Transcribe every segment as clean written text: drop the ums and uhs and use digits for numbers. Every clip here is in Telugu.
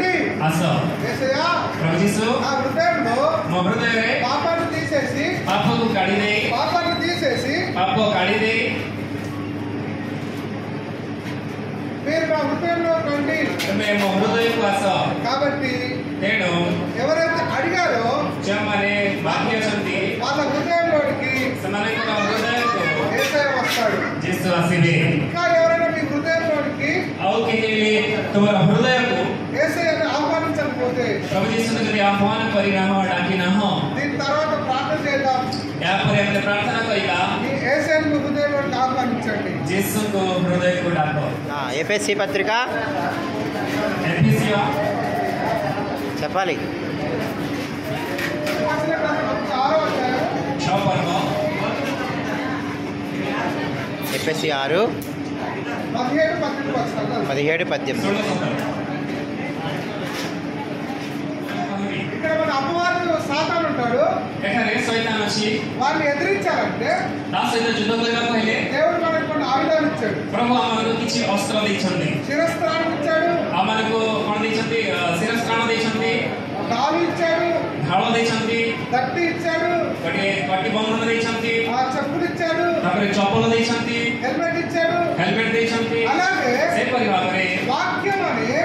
రండి యేసయ్యా प्रभु यीशु నా హృదయంలో मो हृदय रे పాపాన్ని తీసేసి पाप को काढ़ी दे పాపాన్ని తీసేసి पाप को काढ़ी दे మీరు నా హృదయంలో రండి तुम्हें मो हृदय को आस కాబట్టి तेणु ఎవరైతే అడిగారో जो माने भाग्य छंती వాళ్ళ హృదయంలోకి समाने को हृदय को యేసయ్య వస్తాడు यीशु आसीबे ఇంకా ఎవరైనా మీ హృదయంలోకి आओ के लिए तुम्हारा हृदय को యేసయ్యని ఆహ్వానించకపోతే प्रभु यीशु ने यदि आह्वान परिणाम डाकी ना हो దీని తర్వాత ప్రార్థన చేద్దాం या पर हमने प्रार्थना कइला మీ యేసయ్యని మీ హృదయంలోకి ఆహ్వానించండి यीशु को हृदय को डाको एफएससी पत्रिका एफएससी చెప్పాలి एफएससी 6 17 18 ఇక్కడ మన అపవాది సాతాను ఉంటాడు వారిని ఎదిరించాలంటే దేవుడు మనకు కొన్ని ఆయుధాలు ఇచ్చాడు ప్రభు మనకు କିଛି ଅସ୍ତ୍ର ଦେଇଛନ୍ତି శిరస్త్రాణం ఇచ్చాడు ଆମମାନଙ୍କୁ କଣ ଦେଇଛନ୍ତି ଶିରସ୍ତ୍ରାଣ ଦେଇଛନ୍ତି డాలు ఇచ్చాడు ଢାଳ ଦେଇଛନ୍ତି దట్టి ఇచ్చాడు ଗୋଟିଏ କଟି ବନ୍ଧନ ଦେଇଛନ୍ତି ఆ చెప్పులు ఇచ్చాడు ତାପରେ ଚପଲ ଦେଇଛନ୍ତି హెల్మెట్ ఇచ్చాడు ହେଲମେଟ ଦେଇଛନ୍ତି అలాగే ସେପରି ଭାବରେ వాక్యం అనే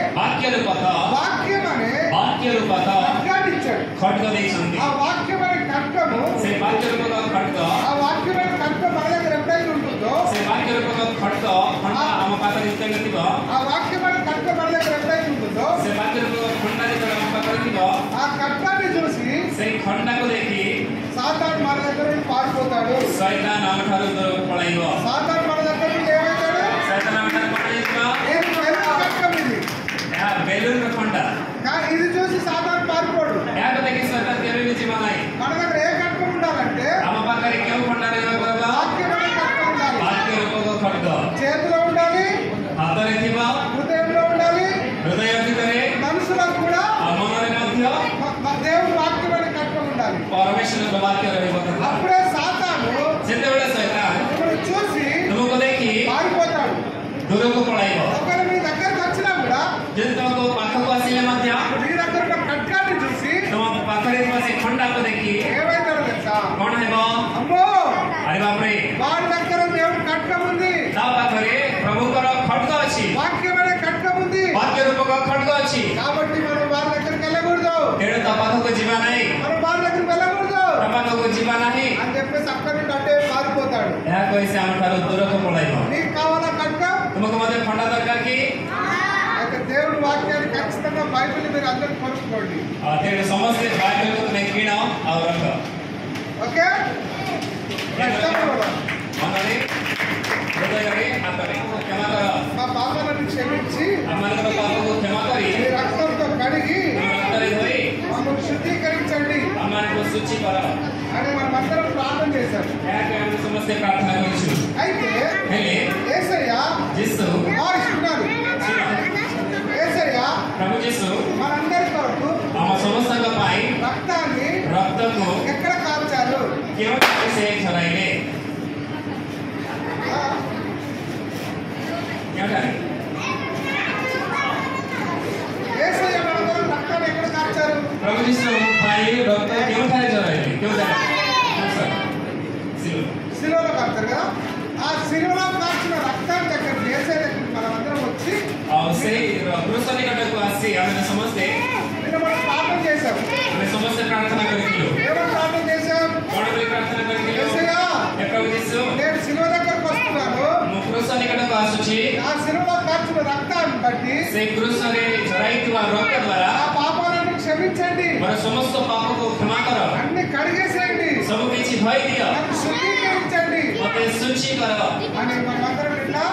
ବାକ୍ୟର ପଥ ఖడ్గాన్ని ఇచ్చాడు ଖడ్ଗ ଦେଇଛନ୍ତି ఆ వాక్యం అనే ఖడ్గము ସେ ବାକ୍ୟର ପଥ ଖడ్ଗ ఆ వాక్యం అనే ఖడ్గం మన దగ్గర ఎప్పుడైతే ఉంటుందో ସେ ବାକ୍ୟର ପଥ ଖడ్ଗ ଖଣ୍ଡା ଆମ ପାଖରେ ଯେତେବେଳେ ଥିବ ఆ వాక్యం అనే ఖడ్గం మన దగ్గర ఎప్పుడైతే ఉంటుందో ସେ ବାକ୍ୟର ପଥ ଖଣ୍ଡା ଯେତେବେଳେ ଆମ ପାଖରେ ଥିବ ఆ ఖడ్గాన్ని చూసి ସେଇ ଖଣ୍ଡାକୁ ଦେଖି సాతాను మన దగ్గర నుండి పారిపోతాడు ଶୈତାନ ଆମଠାରୁ ଦୂରକୁ పଳାଇବ సాతాను మన దగ్గర నుండి ఏమవుతాడు ଶୈତାନ ଆମଠାରୁ ପଳାଇଯିବ ఖడ్గం ఇది ଏହା ବେଲୁନର ଖଣ୍ଡା కానీ ఇది చూసి సాతాను పారిపోడు ଏହାକୁ ଦେଖି ଶୈତାନ କେବେ ବି ଯିବ ନାହିଁ మన దగ్గర ఏ ఖడ్గం ఉండాలంటే ଆମ ପାଖରେ କେଉଁ ଖଣ୍ଡା ରହିବ କହିବ వాక్యం అనే ఖడ్గం ఉండాలి ବାକ୍ୟ ରୂପକ ଖడ్ଗ చేతిలో ఉండాలి ହାତରେ ଥିବ హృదయంలో ఉండాలి ହୃଦୟ ଭିତରେ మనసులకు కూడా ମନରେ ମଧ୍ୟ దేవుడు వాక్యం అనే ఖడ్గం ఉండాలి ପରମେଶ୍ୱରଙ୍କ ବାକ୍ୟ ରହିବ କଥା అప్పుడే సాతాను ସେତେବେଳେ ଶୈତାନ మిమ్మల్ని చూసి ତୁମକୁ ଦେଖି పారిపోతాడు ଦୂରକୁ ପଳାଇବ ఒకవేళ మీ దగ్గరకు వచ్చినా కూడా ଯଦି ତୁମକୁ ପାଖକୁ ଆସିଲେ ମଧ୍ୟ మీ దగ్గర ఉన్న ఖడ్గాన్ని చూసి ତୁମ ପାଖରେ ଥିବା ସେ ଖଣ୍ଡାକୁ ଦେଖି ఏమైతారో తెలుసా କଣ ହେବ అమ్మో ଆରେ ବାପରେ వాడి దగ్గర దేవుడు ఖడ్గం ఉంది ତା ପାଖରେ ପ୍ରଭୁଙ୍କର ଖడ్ଗ ଅଛି వాక్యం అనే ఖడ్గం ఉంది ବାକ୍ୟ ରୂପକ ଖడ్ଗ ଅଛି కాబట్టి మనం వారి దగ్గరికి వెళ్ళకూడదు ତେଣୁ ତା ପାଖକୁ ଯିବା ନାହିଁ మనం వారి దగ్గరికి వెళ్ళకూడదు ତା పాଖକୁ ଯିବା ନାହିଁ అని చెప్పేసి అక్కడి నుండి అడ్డే పారిపోతాడు ଏହା କହି ସେ ଆମଠାରୁ ଦୂରକୁ ପଳାଇବ నీకు కావాలా ఖడ్గం ତୁମକୁ ମଧ୍ୟ ଖଣ୍ଡା ଦରକାର କି అయితే దేవుడి వాక్యాన్ని ఖచ్చితంగా బైబిల్ మీరు అందరూ కొనుక్కోండి ତେଣୁ ସମସ୍ତେ ବାଇବେଲକୁ ତୁମେ କିଣ ଆଉ ରଖ ఓకే ମନରେ ହୃଦୟରେ ହାତରେ କ୍ଷମା କର మా పాపాలను క్షమించి ଆମମାନଙ୍କର ପାପକୁ କ୍ଷମା କରି మీ రక్తంతో కడిగి ଆମ ରକ୍ତରେ ଧୋଇ మమ్మల్ని శుద్ధీకరించండి ଆମମାନଙ୍କୁ ଶୁଚି କର అని మనమందరం ప్రార్థన చేశాం ଏହାକୁ ଆମେ ସମସ୍ତେ ପ୍ରାର୍ଥନା କରିଛୁ అయితే ହେଲେ యేసయ్య ଯୀଶୁ ఇస్తున్నారు యేసయ్య ପ୍ରଭୁ ଯୀଶୁ మనందరి కొరకు ଆମ ସମସ୍ତଙ୍କ ପାଇଁ రక్తాన్ని ରକ୍ତକୁ ఎక్కడ కాల్చారు କେଉଁଠାରେ ସେ ଝରାଇଲେ କେଉଁଠାରେ యేసయ్య మన కొరకు రక్తాన్ని ఎక్కడ కాల్చారు ପ୍ରଭୁ ଯୀଶୁ ପାଇଁ ରକ୍ତ କେଉଁଠାରେ ଝରାଇଲେ କେଉଁ ଜାଗା శిలువలో కాల్చారు కదా ఆ శిలువలో కాల్చిన రక్తాన్ని దగ్గరికి యేసయ్య దగ్గరికి మనం అందరం వచ్చి ଆଉ ସେଇ କୃଷ ନିକଟକୁ ଆସି ଆମେ ସମସ୍ତେ నిన్న మనం ప్రార్థన చేశాం ଆମେ ସମସ୍ତେ ପ୍ରାର୍ଥନା କରିଥିଲୁ ఏమని ప్రార్థన చేశాం କଣ ବୋଲି ପ୍ରାର୍ଥନା କରିଥିଲୁ యేసయ్య ହେ ପ୍ରଭୁ ଯୀଶୁ నేను శిలువ దగ్గరకు వస్తున్నాను ମୁଁ କୃଷ ନିକଟକୁ ଆସୁଛି ఆ శిలువలో కాల్చిన రక్తాన్ని బట్టి ସେଇ କୃଷରେ ଝରାଇଥିବା ରକ୍ତ ଦ୍ୱାରା ఆ పాపాలను క్షమించండి ମୋର ସମସ୍ତ ପାପକୁ କ୍ଷମା କର అన్ని కడిగేసేయండి ସବୁ କିଛି ଧୋଇ ଦିଅ నన్ను శుద్ధీకరించండి ମତେ ଶୁଚି କର అని మనమందరం ఇట్లా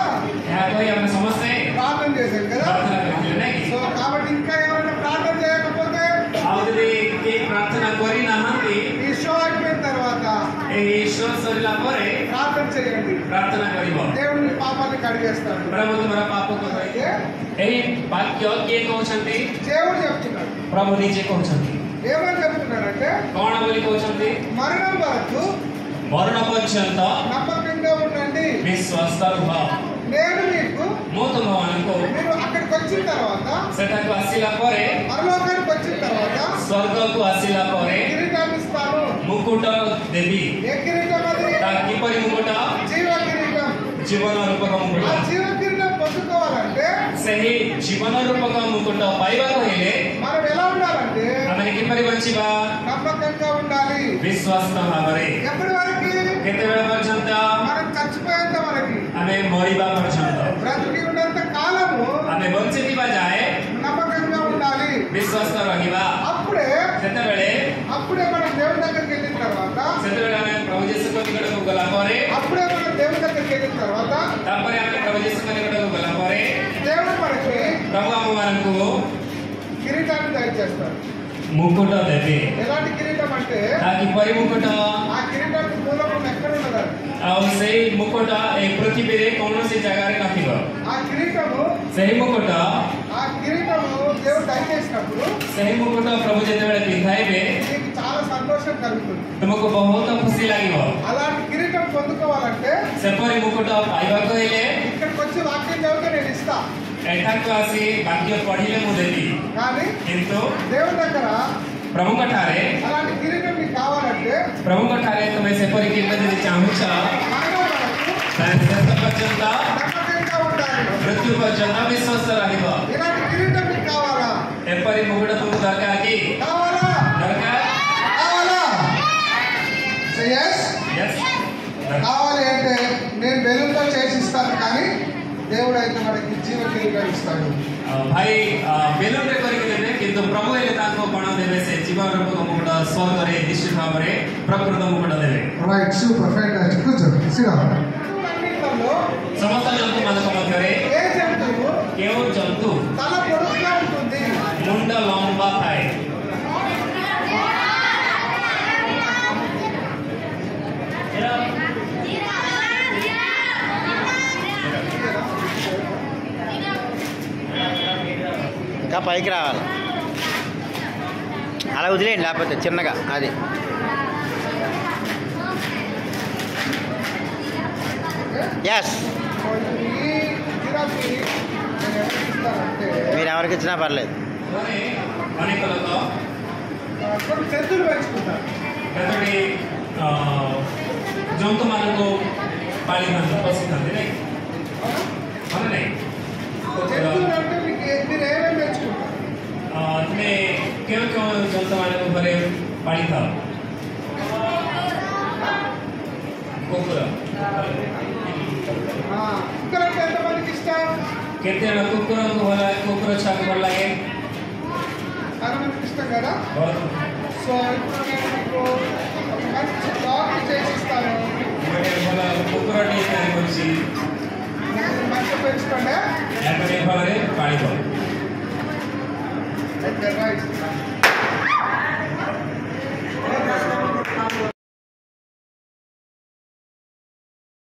ଏହା କହି ଆମେ ସମସ୍ତେ ప్రార్థన చేశాం కదా ପ୍ରାର୍ଥନା କରିଥିଲୁ ନାଇଁ କି సో కాబట్టి ఇంకా ఎవరైనా ప్రార్థన చేయకపోతే ଆଉ ଯଦି କେହି ପ୍ରାର୍ଥନା କରିନାହାନ୍ତି ఈ షో అయిపోయిన తర్వాత ଏହି ଶୋ ସରିଲା ପରେ ప్రార్థన చేయండి ପ୍ରାର୍ଥନା କରିବ దేవుడు మీ పాపాన్ని కడిగేస్తాడు ପ୍ରଭୁ ତୁମର ପାପକୁ ଧୋଇଦିଏ ଏହି ବାକ୍ୟ କିଏ କହୁଛନ୍ତି దేవుడు చెప్తున్నాడు ପ୍ରଭୁ ନିଜେ କହୁଛନ୍ତି ఏమని చెప్తున్నాడంటే କଣ ବୋଲି କହୁଛନ୍ତି మరణం వరకు ମରଣ ପର୍ଯ୍ୟନ୍ତ నమ్మకంగా ఉండండి ବିଶ୍ୱାସ ରୁହ నేను మీకు ମୁଁ ତୁମମାନଙ୍କୁ మీరు అక్కడికి వచ్చిన తర్వాత ସେଠାକୁ ଆସିଲା ପରେ పరలోకానికి వచ్చిన తర్వాత ସ୍ୱର୍ଗକୁ ଆସିଲା ପରେ కిరీటం ఇస్తాను. ମୁକୁଟ ଦେବି। ఏ కిరీటం అది? ତା କିପରି ମୁକୁଟ? జీవ కిరీటం. ଜୀବନ ରୂପକ ମୁକୁଟ। ఆ జీవ కిరీటం పొందుకోవాలంటే ସେହି ଜୀବନ ରୂପକ ମୁକୁଟ ପାଇବାକୁ ହେଲେ మనం ఎలా ఉండాలంటే ଆମେ କିପରି ବଞ୍ଚିବା? నమ్మకంగా ఉండాలి. ବିଶ୍ୱାସ ଭାବରେ। ఎప్పటి వరకు? କେତେବେଳେ ପର୍ଯ୍ୟନ୍ତ? మనం చచ్చిపోయేంత వరకు, ଆମେ ମରିବା పର୍ଯ୍ୟନ୍ତ, బ్రతికి ఉన్నంత కాలము ଆମେ ବଞ୍ଚିଥିବା ଯାଏ నమ్మకంగా ఉండాలి. ବିଶ୍ୱାସ ରହିବା। అప్పుడే ସେତେବେଳେ మనం దేవుని దగ్గరికి వెళ్ళిన తర్వాత ସେତେବେଳେ ଆମେ ପ୍ରଭୁ ଯୀଶୁଙ୍କ ନିକଟକୁ ଗଲା ପରେ అప్పుడే మనం దేవుని దగ్గరికి వెళ్ళిన తర్వాత ତାପରେ ଆମେ ପ୍ରଭୁ ଯୀଶୁଙ୍କ ନିକଟକୁ ଗଲା ପରେ దేవుడు మనకి ପ୍ରଭୁ ଆମମାନଙ୍କୁ కిరీటాన్ని దయచేస్తాడు. ମୁକୁଟ ଦେବେ। ఎలాంటి కిరీటం అంటే ତା କିପରି ମୁକୁଟ? ఆ కిరీటానికి మూలం ఎక్కడ ఉన్నదండి? ଆଉ ସେଇ ମୁକୁଟ ଏ ପୃଥିବୀରେ କୌଣସି ଜାଗାରେ ନଥିବ। ఆ కిరీటము ସେହି ମୁକୁଟ దేవుడు దయచేసినప్పుడు ସେହି ମୁକୁଟ ପ୍ରଭୁ ଯେତେବେଳେ ପିନ୍ଧାଇବେ నీకు చాలా సంతోషం కలుగుతుంది. ତୁମକୁ ବହୁତ ଖୁସି ଲାଗିବ। అలాంటి కిరీటం పొందుకోవాలంటే ସେପରି ମୁକୁଟ ପାଇବାକୁ ହେଲେ ఇక్కడికి వచ్చి వాక్యం చదివితే నేను ఇస్తా. ଏଠାକୁ ଆସି ବାକ୍ୟ ପଢିଲେ ମୁଁ ଦେବି। కానీ କିନ୍ତୁ దేవుని దగ్గర ପ୍ରଭୁଙ୍କ ଠାରେ అలాంటి కిరీటం నీకు కావాలంటే ପ୍ରଭୁଙ୍କ ଠାରେ ତୁମେ ସେପରି କିମ୍ବା ଯଦି ଚାହୁଁଛ ତାହେଲେ ଶେଷ ପର୍ଯ୍ୟନ୍ତ నమ్మకంగా ఉండాలి. ମୃତ୍ୟୁ ପର୍ଯ୍ୟନ୍ତ ବିଶ୍ୱାସ ରହିବ। ఇలాంటి కిరీటం నీకు కావాలా? ଏପରି ମୁକୁଟ ତୁମକୁ ଦରକାର କି? కావాలా? ଦରକାର? Yes? Yes? కావాలి అంటే నేను బెలూన్తో చేసి ఇస్తాను, కానీ దేవుడు అయితే మనకి జీవ కిరీటం ఇస్తాడు. ଭାଇ ବେଲୁନରେ କରିକି ଦେବେ, କିନ୍ତୁ ପ୍ରଭୁ ହେଲେ ତାଙ୍କୁ କଣ ଦେବେ? ସେ ଜୀବନ ରୂପକ ମୁକୁଟ ସ୍ୱର୍ଗରେ ନିଶ୍ଚିତ ଭାବରେ ପ୍ରକୃତ ମୁକୁଟ ଦେବେ। Right, super, fantastic. కూర్చోండి, సిద్ధం. ସମସ୍ତ ଜନ୍ତୁ ମାନଙ୍କ ମଧ୍ୟରେ ఏ జంతువు କେଉଁ ଜନ୍ତୁ తల పొడుగుగా ఉంటుంది? ମୁଣ୍ଡ ଲମ୍ବା ଥାଏ? ఇంకా పైకి రావాలి. అలా వదిలేయండి, లేకపోతే చిన్నగా అది. ఎస్, ఈ జిరాఫీ నేను ఎవరికి ఇస్తానంటే మీరు ఎవరికి ఇచ్చినా పర్లేదు. ଅନେକ ଲୋକ కొన్ని జంతువులు పెంచుకుంటారు. କେତୋଟି ଜନ୍ତୁ ମାନଙ୍କୁ ପାଳିଥାନ୍ତି, ପୋଷିଥାନ୍ତି ନାଇଁ? ମାନେ ନାଇଁ? జంతువులు అంటే మీరు ఏమేమి పెంచుకుంటారు? ତୁମେ କେଉଁ କେଉଁ ଜନ୍ତୁ ମାନଙ୍କୁ ଘରେ ପାଳିଥାଅ? କୁକୁର। కుక్కలంటే ఎంతమందికి ఇష్టం? କେତେ ଜଣ କୁକୁରଙ୍କୁ ଭଲ ଲାଗେ? କୁକୁର ଛୁଆକୁ ଭଲ ଲାଗେ? చాలా మందికి ఇష్టం కదా. ବହୁତ। సో ఇప్పుడు నేను మీకు ఒక మంచి డాగ్ చేసి ఇస్తాను. ଗୋଟେ ଭଲ କୁକୁରଟିଏ ତିଆରି କରୁଛି, మంచిగా పెంచుకోండి. ଏପରି ଭାବରେ ପାଳିବ। రైట్.